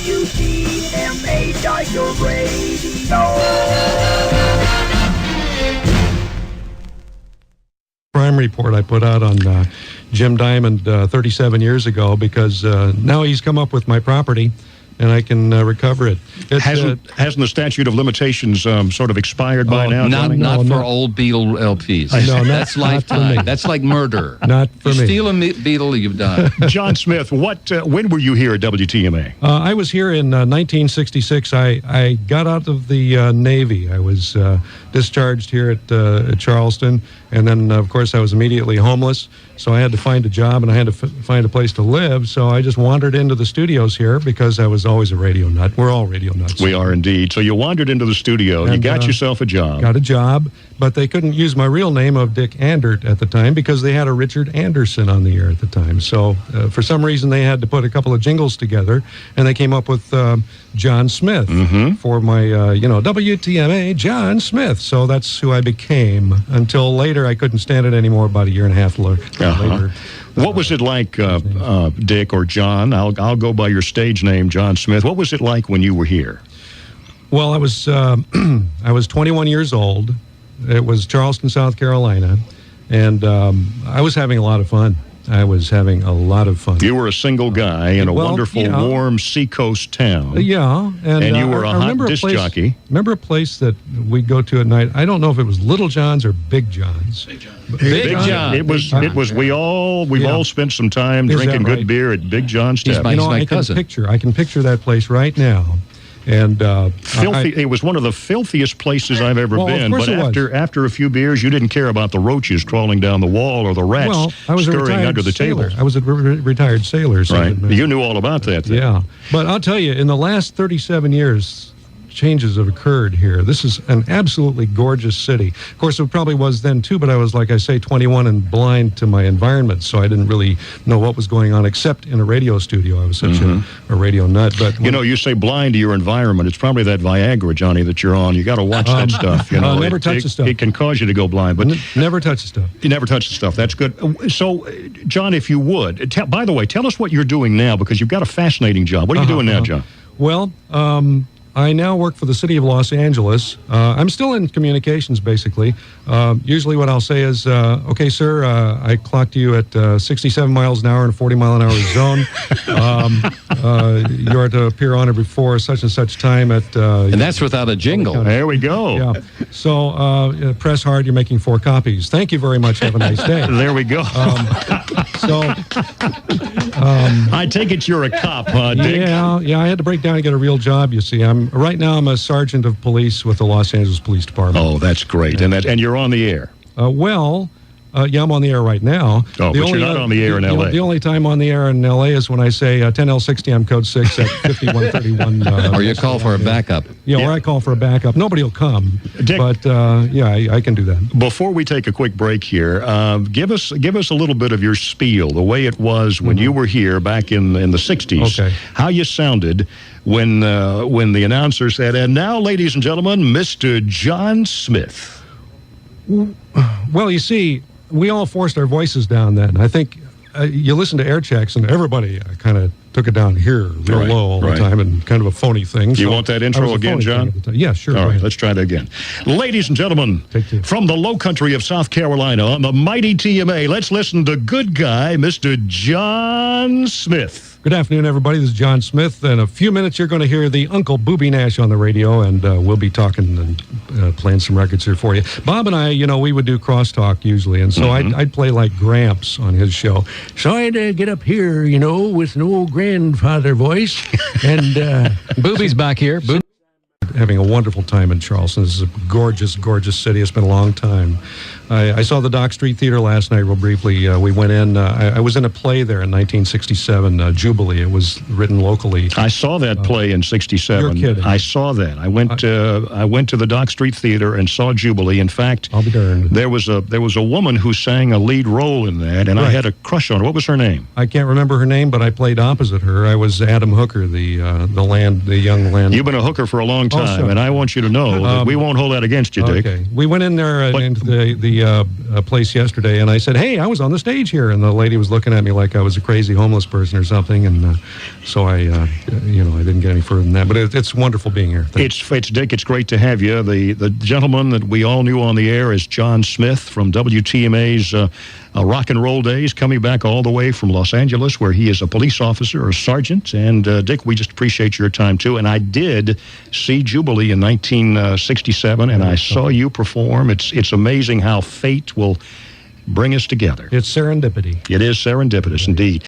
WTMA, your radio. Crime report I put out on Jim Diamond 37 years ago because now he's come up with my property and I can recover it. Hasn't the statute of limitations sort of expired by now? Not for old Beetle LPs. That's lifetime. That's like murder. Not for me. Steal a Beetle, you've done. John Smith, when were you here at WTMA? I was here in 1966. I got out of the Navy. I was discharged here at Charleston, and then, of course, I was immediately homeless, so I had to find a job, and I had to find a place to live, so I just wandered into the studios here because I was always a radio nut. We're all radio nuts. We are indeed. So you wandered into the studio, and you got yourself a job. Got a job, but they couldn't use my real name of Dick Andert at the time because they had a Richard Anderson on the air at the time. So for some reason, they had to put a couple of jingles together, and they came up with John Smith for my, WTMA, John Smith. So that's who I became until later. I couldn't stand it anymore about a year and a half later. What was it like, Dick or John? I'll go by your stage name, John Smith. What was it like when you were here? Well, I was 21 years old. It was Charleston, South Carolina, and I was having a lot of fun. You were a single guy in a wonderful, warm seacoast town. Yeah. And you were a hot disc jockey. Remember a place that we'd go to at night? I don't know if it was Little John's or Big John's. Big John. Big John. It was. We've all spent some time drinking good beer at Big John's Tap. He's my cousin. I can picture that place right now. And filthy. It was one of the filthiest places I've ever been. But after a few beers, you didn't care about the roaches crawling down the wall or the rats scurrying under the table. I was a retired sailor. So right. You knew all about that then. Yeah. But I'll tell you, in the last 37 years, changes have occurred here. This is an absolutely gorgeous city. Of course, it probably was then too, but I was, like I say, 21 and blind to my environment, so I didn't really know what was going on except in a radio studio. I was such a radio nut. But you say blind to your environment. It's probably that Viagra, Johnny, that you're on. You got to watch that stuff. Never touch the stuff. It can cause you to go blind, but never touch the stuff. You never touch the stuff. That's good. So, John, if you would, by the way, tell us what you're doing now because you've got a fascinating job. What are you doing now, John? Well, I now work for the city of Los Angeles. I'm still in communications, basically. Usually what I'll say is, okay, sir, I clocked you at 67 miles an hour in a 40-mile-an-hour zone. You are to appear on or before such and such time at... and that's without a jingle. There we go. Yeah. So press hard. You're making 4 copies. Thank you very much. Have a nice day. There we go. I take it you're a cop, Dick? Yeah, I had to break down and get a real job, you see. Right now, I'm a sergeant of police with the Los Angeles Police Department. Oh, that's great. And you're on the air. Yeah, I'm on the air right now. Oh, but you're not on the air in L.A. The only time on the air in L.A. is when I say 10L60, I'm code 6 at 5131. Or you call for a backup. Or I call for a backup. Nobody will come. Dick, but, I can do that. Before we take a quick break here, give us a little bit of your spiel, the way it was when you were here back in the 60s. Okay. How you sounded when the announcer said, and now, ladies and gentlemen, Mr. John Smith. Well, you see, we all forced our voices down then. I think you listen to air checks and everybody kind of took it down here real low all the time and kind of a phony thing. You want that intro again, John? Yeah, sure. All right, let's try that again. Ladies and gentlemen, from the low country of South Carolina on the mighty TMA, let's listen to good guy, Mr. John Smith. Good afternoon, everybody. This is John Smith. In a few minutes, you're going to hear the Uncle Booby Nash on the radio, and we'll be talking and playing some records here for you. Bob and I, we would do crosstalk usually, and so I'd play like Gramps on his show. So I had to get up here, with an old grandfather voice, and Booby's back here. Having a wonderful time in Charleston. This is a gorgeous, gorgeous city. It's been a long time. I saw the Dock Street Theater last night real briefly. We went in. I was in a play there in 1967, Jubilee. It was written locally. I saw that play in 67. You're kidding. I saw that. I went to the Dock Street Theater and saw Jubilee. In fact, I'll be darned. There was a woman who sang a lead role in that, and I had a crush on her. What was her name? I can't remember her name, but I played opposite her. I was Adam Hooker, the young land. You've been a hooker for a long time, and I want you to know that we won't hold that against you, Dick. Okay. We went in there into the the place yesterday, and I said, "Hey, I was on the stage here," and the lady was looking at me like I was a crazy homeless person or something, and so I didn't get any further than that. But it's wonderful being here. It's Dick. It's great to have you. The gentleman that we all knew on the air is John Smith from WTMA's Rock and Roll Days, coming back all the way from Los Angeles, where he is a police officer or sergeant. And Dick, we just appreciate your time too. And I did see Jubilee in 1967, and I saw you perform. It's amazing how fate will bring us together. It's serendipity. It is serendipitous, indeed.